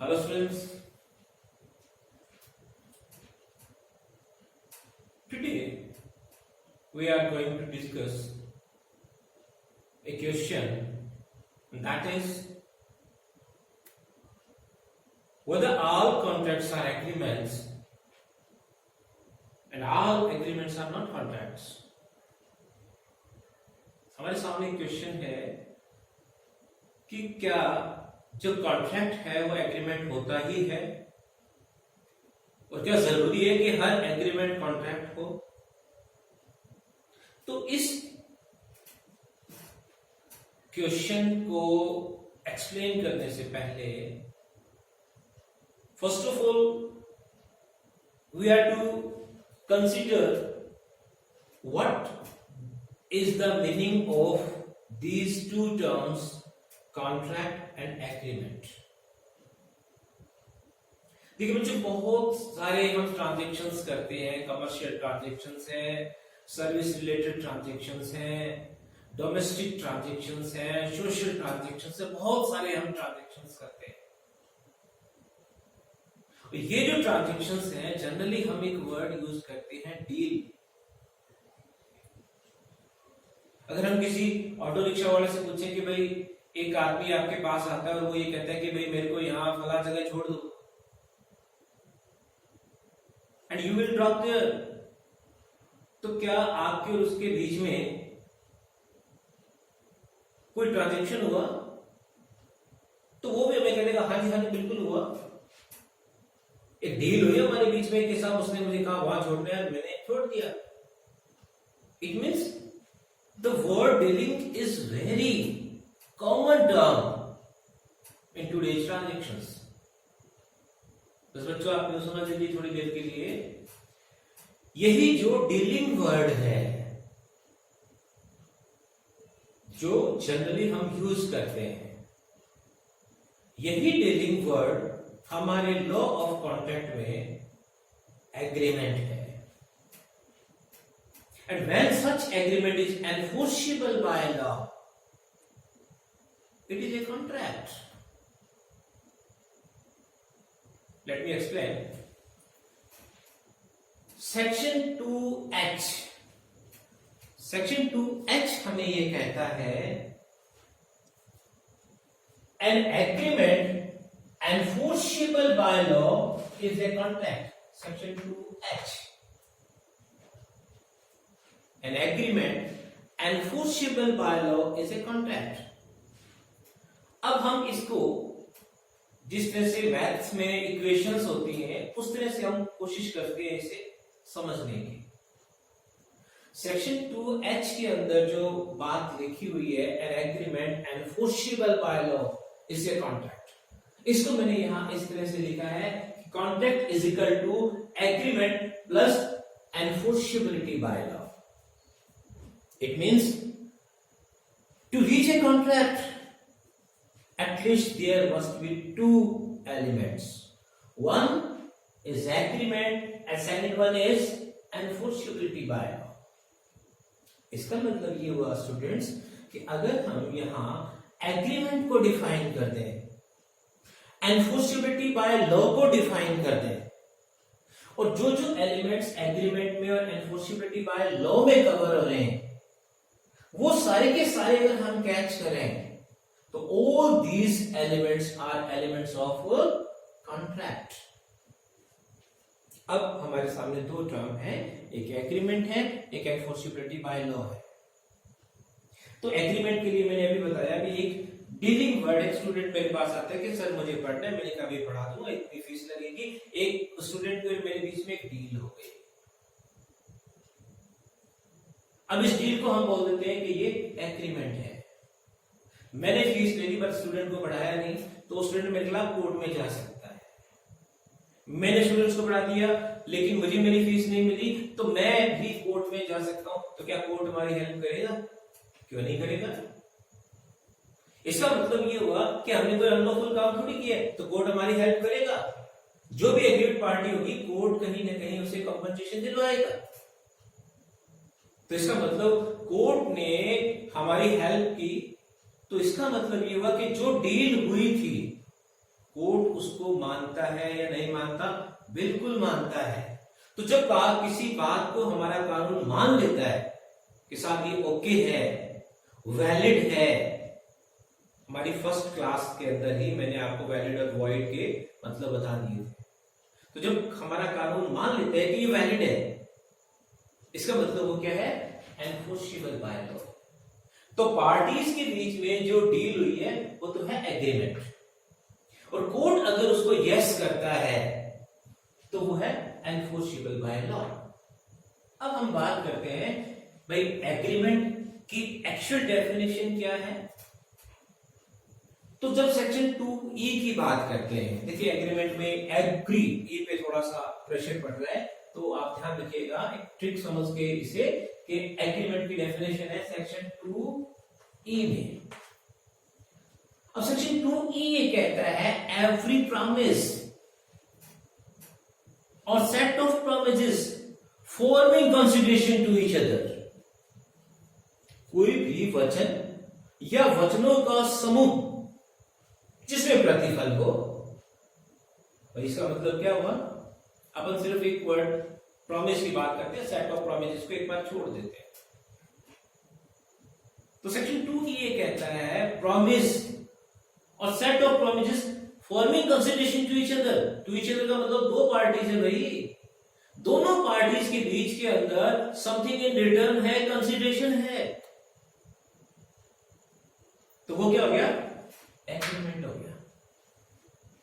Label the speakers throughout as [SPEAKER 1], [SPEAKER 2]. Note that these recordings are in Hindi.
[SPEAKER 1] Hello students, today we are going to discuss a question that is whether all contracts are agreements and all agreements are not contracts. हमारे सामने एक क्वेश्चन है कि क्या जो कॉन्ट्रैक्ट है वो एग्रीमेंट होता ही है और क्या जरूरी है कि हर एग्रीमेंट कॉन्ट्रैक्ट हो। तो इस क्वेश्चन को एक्सप्लेन करने से पहले first of all we are to consider what is the meaning of these two terms contract and agreement. देखिए बच्चों, बहुत सारे हम ट्रांजैक्शंस करते हैं, कमर्शियल ट्रांजैक्शंस हैं, सर्विस रिलेटेड ट्रांजैक्शंस हैं, डोमेस्टिक ट्रांजैक्शंस हैं, सोशल ट्रांजैक्शंस हैं, बहुत सारे हम ट्रांजैक्शंस करते हैं। ये जो ट्रांजैक्शंस हैं जनरली हम एक वर्ड यूज करते हैं डील। अगर हम किसी ऑटो रिक्शा वाले से पूछें कि भाई एक आदमी आपके पास आता है और वो ये कहता है कि भाई मेरे को यहां फला जगह छोड़ दो and you will drop there, तो क्या आपके और उसके बीच में कोई ट्रांजैक्शन हुआ? तो वो भी हमें कहने का हाँ जी बिल्कुल हुआ, एक डील हुई हमारे बीच में कि साहब उसने मुझे कहा वहां छोड़ना है, मैंने छोड़ दिया। It means the word dealing is very common term in today's transactions। बस बच्चों आप समझ लीजिए थोड़ी देर के लिए, यही जो डीलिंग वर्ड है जो जनरली हम यूज करते हैं, यही डीलिंग वर्ड हमारे लॉ ऑफ कॉन्ट्रैक्ट में एग्रीमेंट है। And when such agreement is enforceable by law, it is a contract. Let me explain. Section 2H, Section 2H हमें ये कहता है an agreement enforceable by law is a contract. Section 2H, an agreement enforceable by law is a contract. अब हम इसको जिस तरह से मैथ्स में इक्वेशंस होती हैं उस तरह से हम कोशिश करते हैं इसे समझने की। सेक्शन 2H के अंदर जो बात लिखी हुई है, an agreement enforceable by law is a contract, इसको मैंने यहां इस तरह से लिखा है कि contract is equal to agreement plus enforceability by law. It means to reach a contract at least there must be two elements. One is agreement and second one is enforceability by law. इसका मतलब ये हुआ स्टूडेंट्स कि अगर हम यहाँ एग्रीमेंट को डिफाइन कर दें, एनफोर्सेबिलिटी बाय लॉ को डिफाइन कर दें, और जो जो एलिमेंट्स एग्रीमेंट में और एनफोर्सेबिलिटी बाय लॉ में कवर हो रहे हैं वो सारे के सारे अगर हम कैच करें तो all these elements are elements of a contract। अब हमारे सामने दो टर्म है, एक एग्रीमेंट है, एक एनफोर्सेबिलिटी बाय लॉ है। तो एग्रीमेंट के लिए मैंने अभी बताया कि एक डीलिंग वर्ड, एक स्टूडेंट मेरे पास आता है कि सर मुझे पढ़ना है, मैंने कभी पढ़ा दूंगा, इतनी फीस लगेगी। एक स्टूडेंट को मेरे बीच में एक डील हो गई। अब इस डील को हम बोल देते हैं कि ये एग्रीमेंट है। मैंने फीस ले ली पर स्टूडेंट को पढ़ाया नहीं, तो स्टूडेंट मेरे खिलाफ कोर्ट में जा सकता है। मैंने स्टूडेंट्स को पढ़ा दिया लेकिन मुझे मेरी फीस नहीं मिली, तो मैं भी कोर्ट में जा सकता हूं। तो क्या कोर्ट हमारी हेल्प करेगा? क्यों नहीं करेगा? इसका मतलब ये हुआ कि हमने कोई अनलॉफुल काम थोड़ी किया है, तो कोर्ट हमारी हेल्प करेगा। जो भी एग्रीड पार्टी होगी कोर्ट कहीं ना कहीं उसे कंपनसेशन दिलवाएगा। तो इसका मतलब कोर्ट ने हमारी हेल्प की, तो इसका मतलब ये हुआ कि जो डील हुई थी कोर्ट उसको मानता है या नहीं मानता? बिल्कुल मानता है। तो जब किसी बात को हमारा कानून मान लेता है कि साहब ये ओके है, वैलिड है, हमारी फर्स्ट क्लास के अंदर ही मैंने आपको वैलिड और वॉइड के मतलब बता दिए थे। तो जब हमारा कानून मान लेता है कि ये वैलिड है, इसका मतलब वो क्या है? Enforceable by law. तो पार्टीज के बीच में जो डील हुई है वो तो है एग्रीमेंट, और कोर्ट अगर उसको यस करता है तो वो है एनफोर्सेबल बाय लॉ। अब हम बात करते हैं भाई एग्रीमेंट की एक्चुअल डेफिनेशन क्या है। तो जब सेक्शन 2E की बात करते हैं, देखिए एग्रीमेंट में एग्री ई पे थोड़ा सा प्रेशर पड़ रहा है, तो आप ध्यान रखिएगा, एक ट्रिक समझ के इसे, कि एग्रीमेंट की डेफिनेशन है सेक्शन 2E में। अब सेक्शन 2E ये कहता है एवरी प्रॉमिस और set of promises forming consideration to each other, कोई भी वचन या वचनों का समूह जिसमें प्रतिफल हो। इसका मतलब क्या हुआ? अपन सिर्फ एक वर्ड प्रॉमिस की बात करते हैं, सेट ऑफ प्रॉमिसेस को एक बार छोड़ देते हैं। तो सेक्शन 2 ये कहता है प्रॉमिस और set of promises forming consideration to each other. To each other का मतलब दो पार्टीज है भाई, दोनों पार्टीज के बीच के अंदर समथिंग इन रिटर्न है, कंसिडरेशन है। तो वो क्या हो गया? एग्रीमेंट हो गया।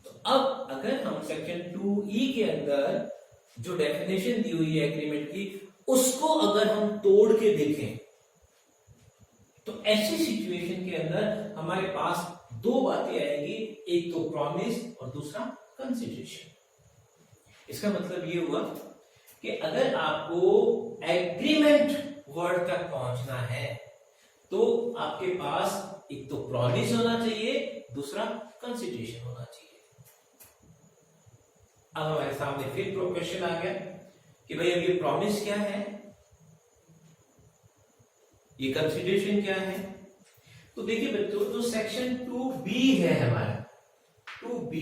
[SPEAKER 1] तो अब अगर हम सेक्शन 2E के अंदर जो डेफिनेशन दी हुई है एग्रीमेंट की, उसको अगर हम तोड़ के देखें तो ऐसी सिचुएशन के अंदर हमारे पास दो बातें आएंगी, एक तो प्रॉमिस और दूसरा कंसिडरेशन। इसका मतलब ये हुआ कि अगर आपको एग्रीमेंट वर्ड तक पहुंचना है तो आपके पास एक तो प्रॉमिस होना चाहिए, दूसरा कंसिडरेशन होना चाहिए। अब हमारे सामने फिर क्वेश्चन आ गया कि भाई अब ये प्रॉमिस क्या है, ये कंसिडरेशन क्या है। तो देखिए बच्चों, जो सेक्शन 2B है हमारा 2B,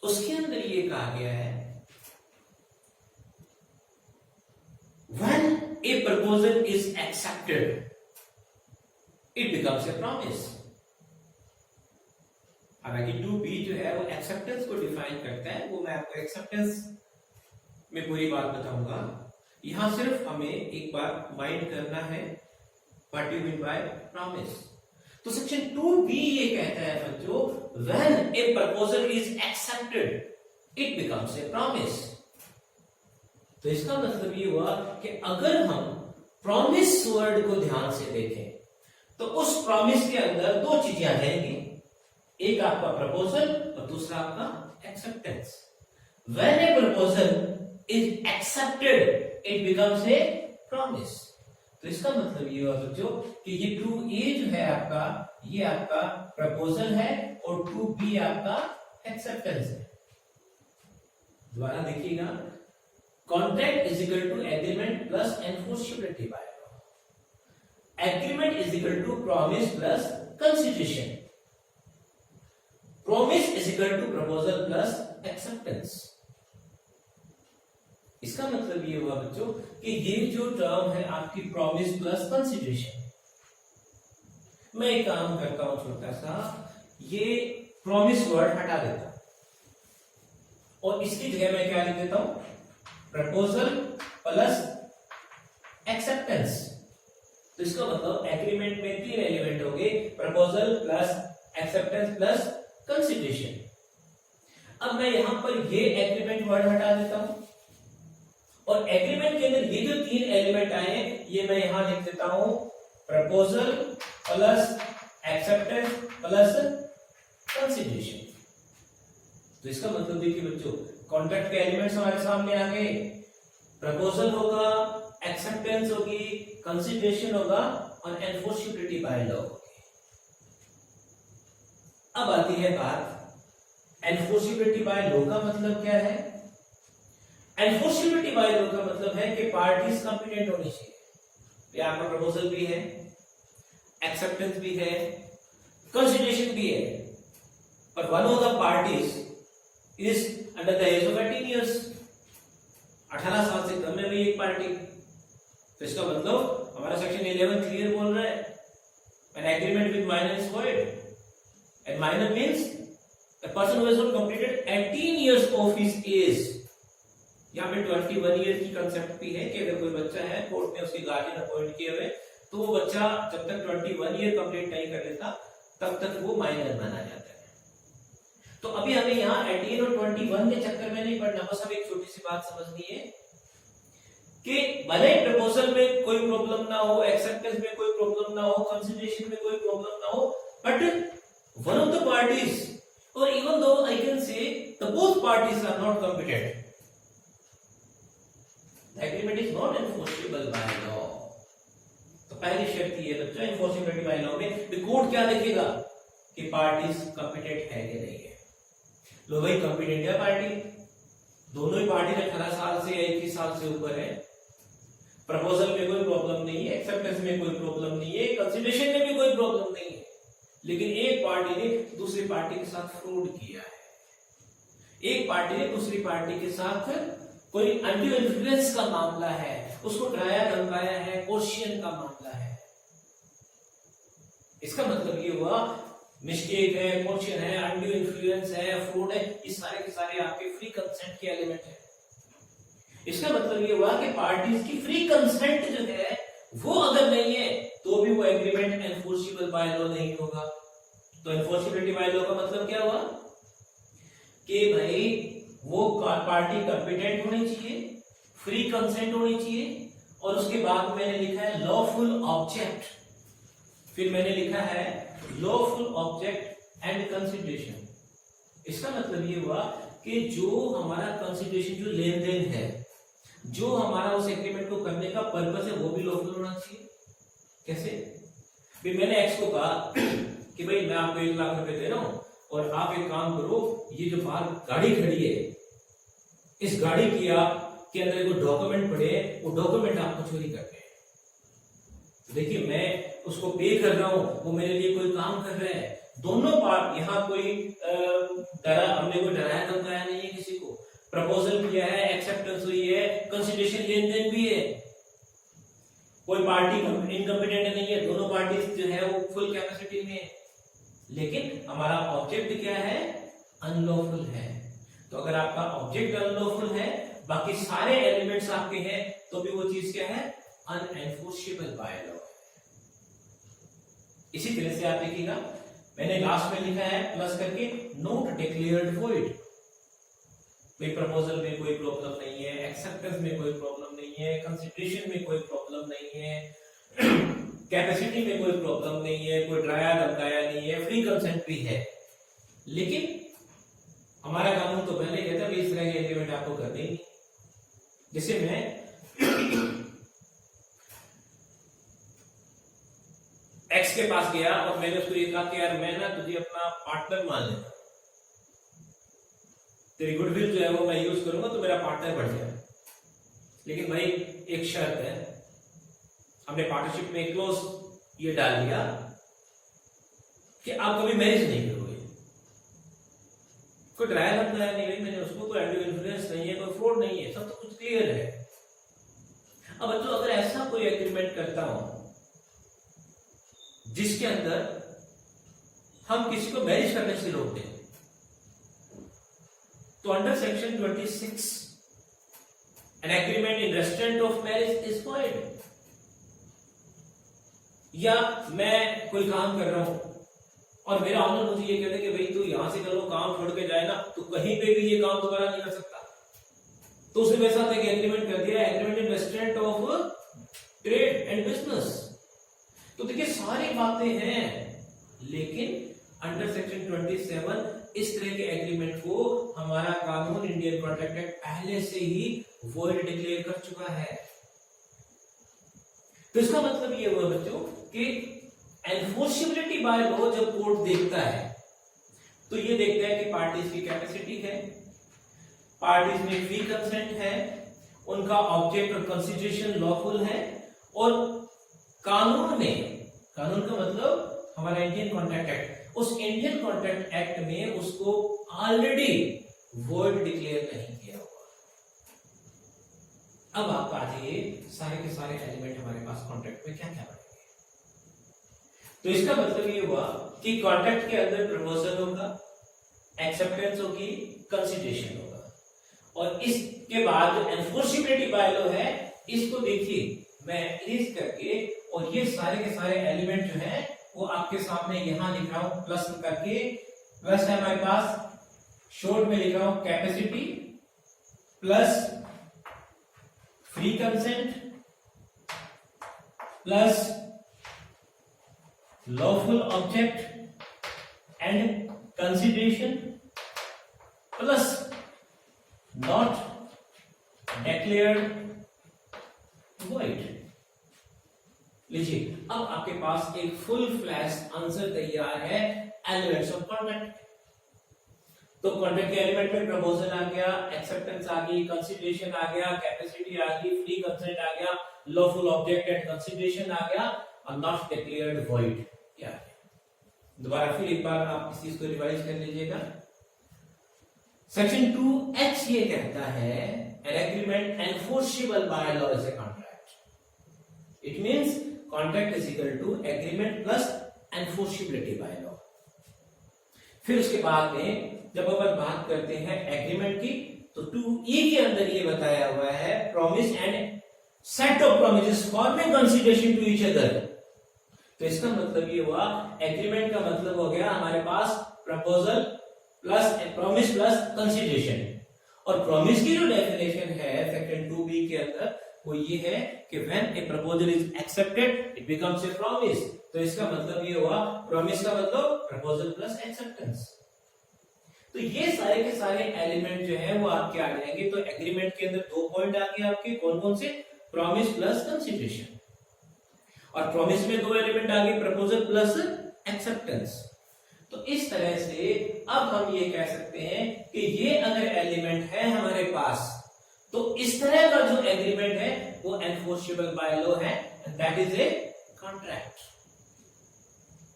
[SPEAKER 1] उसके अंदर ये कहा गया है when a proposal is accepted it becomes a promise। हालांकि 2B जो है वो एक्सेप्टेंस को डिफाइन करता है, वो मैं आपको एक्सेप्टेंस में पूरी बात बताऊंगा। यहां सिर्फ हमें एक बार माइंड करना है what you mean by promise. तो सेक्शन 2B ये कहता है बच्चों when a proposal is accepted it becomes a promise। तो इसका मतलब ये हुआ कि अगर हम प्रॉमिस वर्ड को ध्यान से देखें तो उस प्रॉमिस के अंदर दो चीजें आ जाएंगी, एक आपका प्रपोजल और दूसरा आपका acceptance. When a proposal is accepted it becomes a promise। तो इसका मतलब ये हुआ बच्चों कि ये 2A जो है आपका, ये आपका प्रपोजल है और 2B आपका एक्सेप्टेंस है। दोबारा देखिएगा, contract is equal to agreement plus enforceability by law. Agreement is equal to promise plus consideration. Promise is equal to proposal plus acceptance. इसका मतलब ये हुआ बच्चों कि ये जो टर्म है आपकी प्रॉमिस प्लस कंसिडरेशन, मैं एक काम करता हूं छोटा सा, ये प्रॉमिस वर्ड हटा देता हूं और इसकी जगह मैं क्या लिख देता हूं? Proposal plus acceptance. तो इसका मतलब एग्रीमेंट में तीन एलिमेंट होंगे, proposal plus acceptance plus consideration. अब मैं यहां पर ये एग्रीमेंट वर्ड हटा देता हूं और एग्रीमेंट के अंदर ये जो तीन एलिमेंट आए ये मैं यहां लिख देता हूं proposal plus acceptance plus consideration. तो इसका मतलब देखिए बच्चों, कॉन्ट्रैक्ट के एलिमेंट्स हमारे सामने आ गए, प्रपोजल होगा, एक्सेप्टेंस होगी, कंसिडरेशन होगा और एनफोर्सेबिलिटी बाय लॉ होगी। अब आती है बात एनफोर्सेबिलिटी बाय लॉ का मतलब क्या है। एनफोर्सेबिलिटी बाय लॉ का मतलब है कि पार्टीज कॉम्पिटेंट होनी चाहिए। आपका प्रपोजल भी है, एक्सेप्टेंस भी है, कंसिडरेशन भी है पर one of the parties is under the age of 18 years, 18 साल से कम में भी एक पार्टी। तो इसका मतलब हमारा सेक्शन 11 क्लियर बोल रहा है an agreement with minor is void, and minor means a person who has not completed 18 years of his age। यहाँ पे 21 ईयर की कंसेप्ट भी है कि अगर कोई बच्चा है, कोर्ट ने उसके गार्डियन अपॉइंट किए हुए, तो वो बच्चा जब तक 21 ईयर कंप्लीट नहीं कर लेता तब तक वो माइनर माना जाता है। तो अभी हमें यहाँ 18 और 21 के चक्कर में नहीं पड़ना, बस हमें एक छोटी सी बात समझनी है कि भले प्रपोजल में कोई प्रॉब्लम ना हो, एक्सेप्टेंस में कोई प्रॉब्लम ना हो, कंसिडरेशन में कोई प्रॉब्लम ना हो, but one of the parties और even though I can say the both parties are not competent, the agreement is not enforceable by law. तो पहली शर्त ये बच्चों, एनफोर्सेबिलिटी बाय लॉ में कोर्ट क्या लिखेगा कि पार्टीज कॉम्पिटेंट है कि नहीं है। लो भाई कॉम्पिटेंट है पार्टी, दोनों ही पार्टी 18 साल से 21 साल से ऊपर है, प्रपोजल में कोई प्रॉब्लम नहीं है, एक्सेप्टेंस में कोई प्रॉब्लम नहीं है, कंसिडरेशन में भी कोई प्रॉब्लम नहीं है, लेकिन एक पार्टी ने दूसरी पार्टी के साथ फ्रॉड किया है, एक पार्टी ने दूसरी पार्टी के साथ कोई अनड्यू इन्फ्लुएंस का मामला है, उसको डराया धमकाया है, कोर्शियन का मामला है। इसका मतलब ये हुआ मिस्टेक है, कोर्शियन है, अनड्यू इन्फ्लुएंस है, फ्रॉड है, ये सारे के सारे आपके फ्री कंसेंट के एलिमेंट है। इसका मतलब ये हुआ कि पार्टीज की फ्री कंसेंट जो है वो अगर नहीं है तो भी वो एग्रीमेंट एनफोर्सेबल बाय लॉ नहीं होगा। तो एनफोर्सेबिलिटी बाय लॉ का मतलब क्या हुआ कि भाई वो पार्टी कॉम्पिटेंट होनी चाहिए, फ्री कंसेंट होनी चाहिए, और उसके बाद मैंने लिखा है लॉफुल ऑब्जेक्ट, फिर मैंने लिखा है लॉफुल ऑब्जेक्ट एंड कंसिडरेशन। इसका मतलब ये हुआ कि जो हमारा कंसिडरेशन, जो लेन देन है, जो हमारा उस एग्रीमेंट को करने का पर्पस है, वो भी लॉफुल होना चाहिए। कैसे? भी मैंने एक्स को कहा कि भाई मैं आपको 1 लाख रुपए दे रहा हूं और आप एक काम करो, ये जो बाहर गाड़ी खड़ी है, इस गाड़ी की आपके अंदर कोई डॉक्यूमेंट पड़े, वो डॉक्यूमेंट आपको चोरी करने हैं। तो देखिए मैं उसको पे कर रहा हूं, वो मेरे लिए कोई काम कर रहा है, दोनों पार्ट, यहाँ कोई हमने कोई डराया धमकाया नहीं है किसी को, प्रपोजल किया है, एक्सेप्टेंस हुई है, कंसिडरेशन लेन देन भी है, कोई पार्टी इनकम्पिटेंट नहीं है, दोनों पार्टी जो है वो फुल कैपेसिटी में है, लेकिन हमारा ऑब्जेक्ट क्या है? अनलॉफुल है। तो अगर आपका ऑब्जेक्ट अनलॉफुल है, बाकी सारे एलिमेंट्स आपके हैं, तो भी वो चीज क्या है? अनएनफोर्सेबल बाय लॉ। इसी तरह से आप देखिएगा, मैंने लास्ट में लिखा है प्लस करके नोट डिक्लेयर्ड वॉइड। कोई प्रपोजल में कोई प्रॉब्लम नहीं है, एक्सेप्टेंस में कोई प्रॉब्लम नहीं है, कंसिडरेशन में कोई प्रॉब्लम नहीं है, कैपेसिटी में कोई प्रॉब्लम नहीं है, कोई डराया धमकाया नहीं है, फ्री कंसेंट भी है। लेकिन हमारा कानून तो पहले कहता है इस तरह के एग्रीमेंट आपको करने ही नहीं। जैसे मैं एक्स के पास गया और मैंने उसको ये कहा कि यार मैं ना तुझे अपना पार्टनर मान लेता, तेरी गुडविल जो है वो मैं यूज करूंगा तो मेरा पार्टनर बढ़ जाए, लेकिन भाई एक शर्त है, हमने पार्टनरशिप में क्लोज ये डाल दिया कि आप कभी मैरिज नहीं करोगे। कोई डराया धमकाया नहीं भाई मैंने उसको, कोई एंटी इन्फ्लुएंस नहीं है, कोई फ्रॉड नहीं है, सब तो कुछ क्लियर है। अब बच्चों अगर ऐसा कोई एग्रीमेंट करता हूं जिसके अंदर हम किसी को मैरिज करने से रोक दें, तो under section 26 an agreement in restaurant of marriage is void. या मैं कोई काम कर रहा हूं और मेरा ऑनर मुझे ये कहता है कि भाई तू यहां से करो, काम छोड़ के जाए ना, तो कहीं पे भी ये काम दोबारा नहीं कर सकता, तो उसने मेरे साथ एक एग्रीमेंट कर दिया, agreement in restaurant of trade and business. तो देखिए सारी बातें हैं, लेकिन अंडर सेक्शन 27 इस तरह के एग्रीमेंट को हमारा कानून इंडियन कॉन्ट्रैक्ट एक्ट पहले से ही वॉइड डिक्लेयर कर चुका है। तो इसका मतलब ये हुआ बच्चों कि एनफोर्सेबिलिटी बाय लॉ जब कोर्ट देखता है तो ये देखता है कि पार्टीज की कैपेसिटी है, पार्टीज में फ्री कंसेंट है, उनका ऑब्जेक्ट और कंसिडरेशन लॉफुल है, और कानून में, कानून का मतलब हमारा इंडियन कॉन्ट्रैक्ट एक्ट, उस इंडियन कॉन्ट्रैक्ट एक्ट में उसको ऑलरेडी वॉइड डिक्लेयर नहीं किया हुआ। अब आप आ जाइए, सारे के सारे एलिमेंट हमारे पास कॉन्ट्रैक्ट में क्या क्या बनेंगे। तो इसका मतलब ये हुआ कि कॉन्ट्रैक्ट के अंदर प्रपोजल होगा, एक्सेप्टेंस होगी, कंसीडरेशन होगा, और इसके बाद जो एनफोर्सिबिलिटी बाय लॉ है, इसको देखिए मैं इरेज करके, और ये सारे के सारे एलिमेंट जो है वो आपके सामने यहां लिख रहा हूं प्लस करके। प्लस है हमारे पास, शॉर्ट में लिख रहा हूं capacity plus free consent plus lawful object and consideration plus not declared void. लीजिए, अब आपके पास एक फुल फ्लैश आंसर तैयार है एलिमेंट्स ऑफ कॉन्ट्रैक्ट। तो कॉन्ट्रैक्ट के एलिमेंट में प्रपोजल आ गया, एक्सेप्टेंस आ गई, कंसीडरेशन आ गया, कैपेसिटी आ गई, फ्री कंसेंट आ गया, लॉफुल ऑब्जेक्ट एंड कंसीडरेशन आ गया, और नॉट डिक्लेयर्ड वॉइड क्या है। दोबारा फिर एक बार आप इस चीज को रिवाइज कर लीजिएगा। सेक्शन 2H ये कहता है an agreement enforceable by law is a contract. It means contract is equal to agreement plus enforceability by law. फिर उसके बाद में जब अपन बात करते हैं एग्रीमेंट की, तो 2E के अंदर ये बताया हुआ है promise and set of promises forming consideration to each other. तो इसका मतलब ये हुआ, एग्रीमेंट का मतलब हो गया हमारे पास proposal plus promise plus consideration, और प्रॉमिस की जो डेफिनेशन है सेक्शन 2B के अंदर वो ये है कि when A proposal is accepted it becomes a promise. तो इसका मतलब ये हुआ, प्रॉमिस का मतलब प्रपोजल प्लस एक्सेप्टेंस। तो ये सारे के सारे एलिमेंट जो है वो आपके आ जाएंगे। तो एग्रीमेंट के अंदर 2 पॉइंट आ गए आपके, कौन कौन से, प्रॉमिस प्लस कंसीडरेशन, और प्रॉमिस में 2 एलिमेंट आ गए, प्रपोजल प्लस एक्सेप्टेंस। तो इस तरह से अब हम ये कह सकते हैं कि ये अगर एलिमेंट है हमारे पास, तो इस तरह का जो एग्रीमेंट है वो एनफोर्सेबल बाय लॉ है, and that is a contract.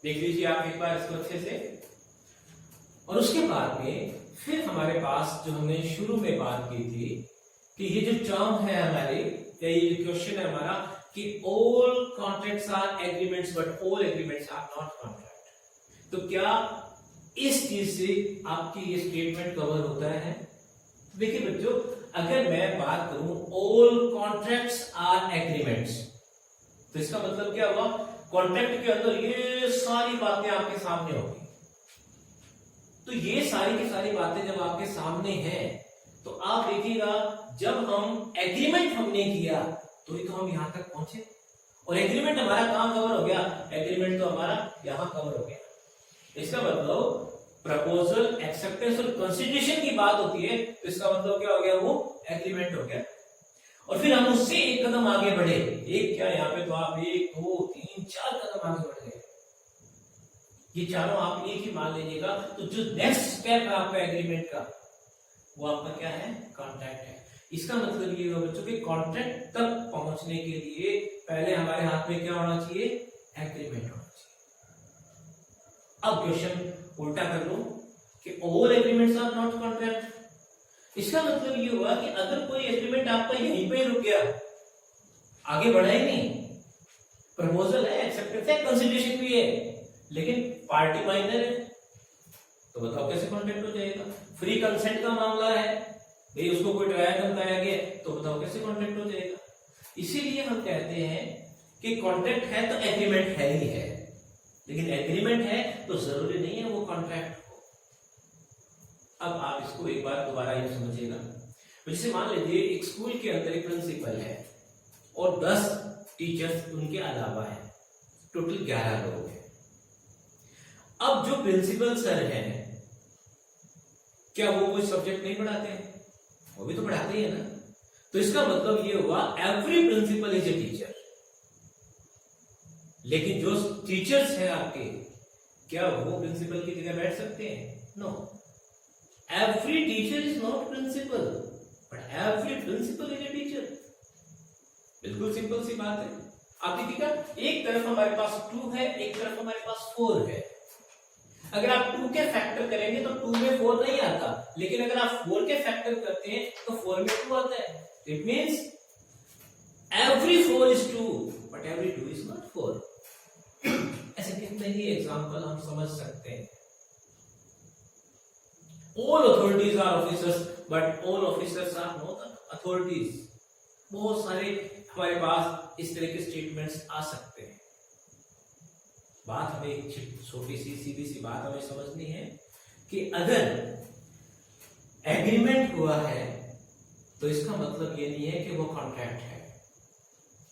[SPEAKER 1] देख लीजिए आप एक बार इसको अच्छे से। और उसके बाद में फिर हमारे पास जो हमने शुरू में बात की थी कि ये जो टर्म है हमारी, या ये जो क्वेश्चन है हमारा कि all contracts are agreements but all agreements are not contract. तो क्या इस चीज से आपकी ये स्टेटमेंट कवर होता है? देखिए बच्चों, अगर मैं बात करूं ऑल कॉन्ट्रैक्ट्स आर एग्रीमेंट्स, तो इसका मतलब क्या हुआ, कॉन्ट्रैक्ट के अंदर ये सारी बातें आपके सामने होगी। तो ये सारी की सारी बातें जब आपके सामने हैं, तो आप देखिएगा जब हम एग्रीमेंट हमने किया तो ही तो हम यहां तक पहुंचे, और एग्रीमेंट हमारा कहां कवर हो गया, एग्रीमेंट तो हमारा यहां कवर हो गया। इसका मतलब प्रपोजल, एक्सेप्टेंस और कंसीडरेशन की बात होती है, तो इसका मतलब क्या हो गया, वो एग्रीमेंट हो गया। और फिर हम उससे एक कदम आगे बढ़े, एक क्या, यहाँ पे तो आप 1 2 3 4 कदम आगे बढ़ गए, ये चारों आप एक ही मान लीजिएगा। तो जो नेक्स्ट स्टेप है आपका एग्रीमेंट का, वो आपका क्या है, कॉन्ट्रैक्ट है। इसका मतलब ये बच्चों के कॉन्ट्रैक्ट तक पहुंचने के लिए पहले हमारे हाथ में क्या होना चाहिए, एग्रीमेंट होना चाहिए। अब क्वेश्चन उल्टा कर लो कि all agreements are not contract. इसका मतलब ये हुआ कि अगर कोई एग्रीमेंट आपका यहीं पे रुक गया, आगे बढ़ा ही नहीं, प्रपोजल है, एक्सेप्टेंस है, कंसीडरेशन भी है, लेकिन पार्टी माइनर है, तो बताओ कैसे कॉन्ट्रैक्ट हो जाएगा। फ्री कंसेंट का मामला है, भाई उसको कोई ट्रायल करवाया गया, तो बताओ कैसे कॉन्ट्रैक्ट हो जाएगा। इसीलिए हम कहते हैं कि कॉन्ट्रैक्ट है तो एग्रीमेंट है ही है, लेकिन एग्रीमेंट है तो जरूरी नहीं है वो कॉन्ट्रैक्ट हो। अब आप इसको एक बार दोबारा ये समझिएगा। जैसे मान लीजिए एक स्कूल के अंदर एक प्रिंसिपल है और 10 टीचर्स उनके अलावा है, टोटल 11 लोग हैं। अब जो प्रिंसिपल सर हैं, क्या वो कोई सब्जेक्ट नहीं पढ़ाते हैं? वो भी तो पढ़ाते ही है ना। तो इसका मतलब ये हुआ every principal is a teacher. लेकिन जो टीचर्स हैं आपके, क्या वो प्रिंसिपल की जगह बैठ सकते हैं? No, every teacher is not principal, but every principal is a teacher. बिल्कुल सिंपल सी बात है। आप देखिएगा, एक तरफ हमारे पास 2 है, एक तरफ हमारे पास 4 है। अगर आप 2 के फैक्टर करेंगे तो 2 में 4 नहीं आता, लेकिन अगर आप 4 के फैक्टर करते हैं तो 4 में 2 आता है. It means every 4 is 2 but every 2 is not 4. ऐसे कितने ही एग्जाम्पल हम समझ सकते हैं. all authorities are officers but all officers are not authorities. बहुत सारे हमारे पास इस तरह के स्टेटमेंट्स आ सकते हैं. बात हमें एक छोटी सी सीधी सी बात हमें समझनी है कि अगर एग्रीमेंट हुआ है तो इसका मतलब ये नहीं है कि वो कॉन्ट्रैक्ट है,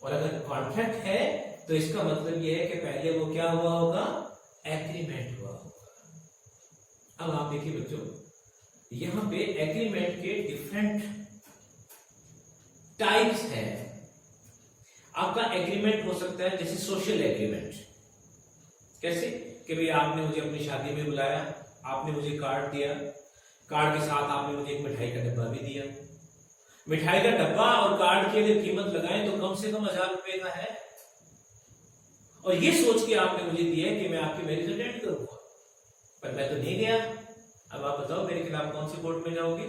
[SPEAKER 1] और अगर कॉन्ट्रैक्ट है तो इसका मतलब ये है कि पहले वो क्या हुआ होगा, एग्रीमेंट हुआ होगा. अब आप देखिए बच्चों, यहां पे एग्रीमेंट के डिफरेंट टाइप्स हैं. आपका एग्रीमेंट हो सकता है जैसे सोशल एग्रीमेंट. कैसे कि भाई आपने मुझे अपनी शादी में बुलाया, आपने मुझे कार्ड दिया, कार्ड के साथ आपने मुझे एक मिठाई का डब्बा भी दिया. मिठाई का डब्बा और कार्ड की अगर कीमत लगाएं तो कम से कम 1000 रुपए का है, और ये सोच के आपने मुझे दिया है कि मैं आपकी मैरिज अटेंड करूंगा, पर मैं तो नहीं गया. अब आप बताओ मेरे खिलाफ कौन से कोर्ट में जाओगे?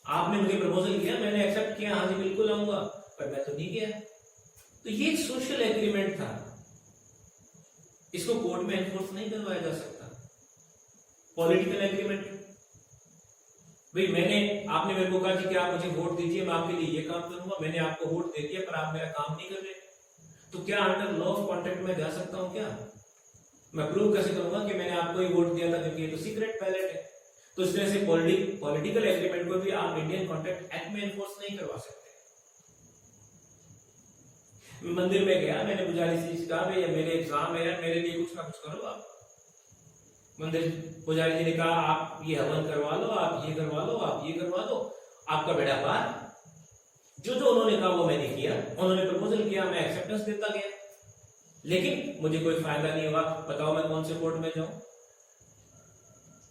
[SPEAKER 1] आपने मुझे प्रपोजल किया, मैंने एक्सेप्ट किया, हाँ जी बिल्कुल आऊंगा, पर मैं तो नहीं गया. तो ये एक सोशल एग्रीमेंट था, इसको कोर्ट में एनफोर्स नहीं करवाया जा सकता. पॉलिटिकल एग्रीमेंट, भाई आपने मेरे को कहा कि आप मुझे वोट दीजिए, मैं आपके लिए ये काम करूंगा, मैंने आपको वोट दे दिया पर आप मेरा काम नहीं कर रहे, तो क्या अंडर लॉ ऑफ कॉन्ट्रैक्ट में जा सकता हूं? क्या मैं प्रूव कैसे करूंगा कि मैंने आपको ही वोट दिया था, क्योंकि ये तो सीक्रेट बैलेट है. तो इस तरह से पॉलिटिकल एग्रीमेंट को भी आप इंडियन कॉन्ट्रैक्ट एक्ट में एनफोर्स नहीं करवा सकते. मंदिर में गया, मैंने पुजारी से कहा भैया मेरे एग्जाम है, मेरे लिए कुछ ना कुछ करो आप. मंदिर पुजारी जी ने कहा आप ये हवन करवा लो, आप ये करवा लो, आप ये करवा दो, आपका बेड़ा पार. जो जो उन्होंने कहा वो मैंने किया, उन्होंने प्रपोजल किया, मैं एक्सेप्टेंस देता गया, लेकिन मुझे कोई फायदा नहीं हुआ. बताओ मैं कौन से कोर्ट में जाऊं?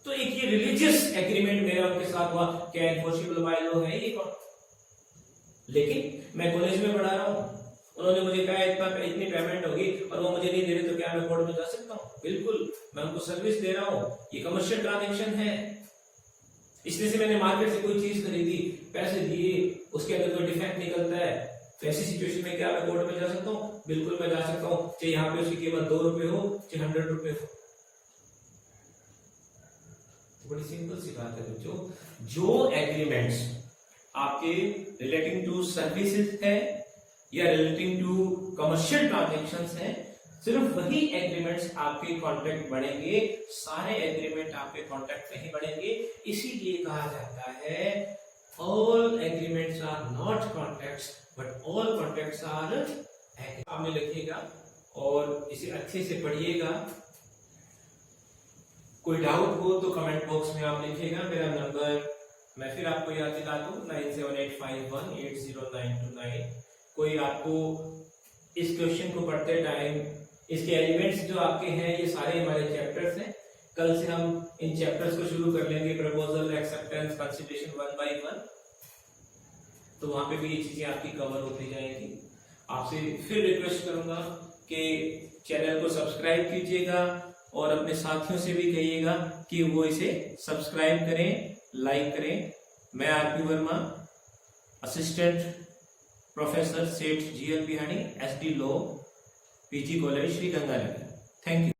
[SPEAKER 1] तो एक ये रिलीजियस एग्रीमेंट मेरा उनके साथ हुआ, क्या एनफोर्सेबल बाय लॉ है ये? लेकिन मैं कॉलेज में पढ़ा रहा हूं, उन्होंने मुझे कहा इतनी पेमेंट होगी और वो मुझे नहीं दे रहे, तो क्या मैं कोर्ट में जा सकता हूं? बिल्कुल, मैं उनको सर्विस दे रहा हूं, ये कमर्शियल ट्रांजैक्शन है. इसलिए से मैंने मार्केट से कोई चीज खरीदी, पैसे दिए, उसके अंदर कोई डिफेक्ट निकलता है, तो ऐसी सिचुएशन में क्या मैं कोर्ट में जा सकता हूं? बिल्कुल मैं जा सकता हूं, चाहे यहाँ पे उसकी कीमत 2 रुपए हो, चाहे 100 रुपए हो. बड़ी सिंपल सी बात है बच्चों. जो एग्रीमेंट्स आपके रिलेटिंग टू सर्विसेज है या रिलेटिंग टू कमर्शियल ट्रांजैक्शंस हैं, सिर्फ वही एग्रीमेंट्स आपके कॉन्ट्रैक्ट बनेंगे, सारे एग्रीमेंट आपके कॉन्ट्रैक्ट नहीं बनेंगे. इसीलिए कहा जाता है all agreements are not contracts but all contracts are agreement. आपने लिखिएगा और इसे अच्छे से पढ़िएगा. कोई डाउट हो तो कमेंट बॉक्स में आप लिखिएगा. मेरा नंबर मैं फिर आपको याद दिला दूं, 9785180929. कोई आपको इस क्वेश्चन को पढ़ते टाइम इसके एलिमेंट्स जो आपके हैं ये सारे हमारे चैप्टर्स हैं. कल से हम इन चैप्टर्स को शुरू कर लेंगे, प्रपोजल, एक्सेप्टेंस, कंसीडरेशन 1 by 1. तो वहां पे भी ये चीजें आपकी कवर होती जाएंगी. आपसे फिर रिक्वेस्ट करूंगा कि चैनल को सब्सक्राइब कीजिएगा और अपने साथियों से भी कहिएगा कि वो इसे सब्सक्राइब करें, लाइक करें. मैं आरपी वर्मा, असिस्टेंट प्रोफेसर सेठ GL Bihani, SD law, PG college, Shri Ganganagar. Thank you.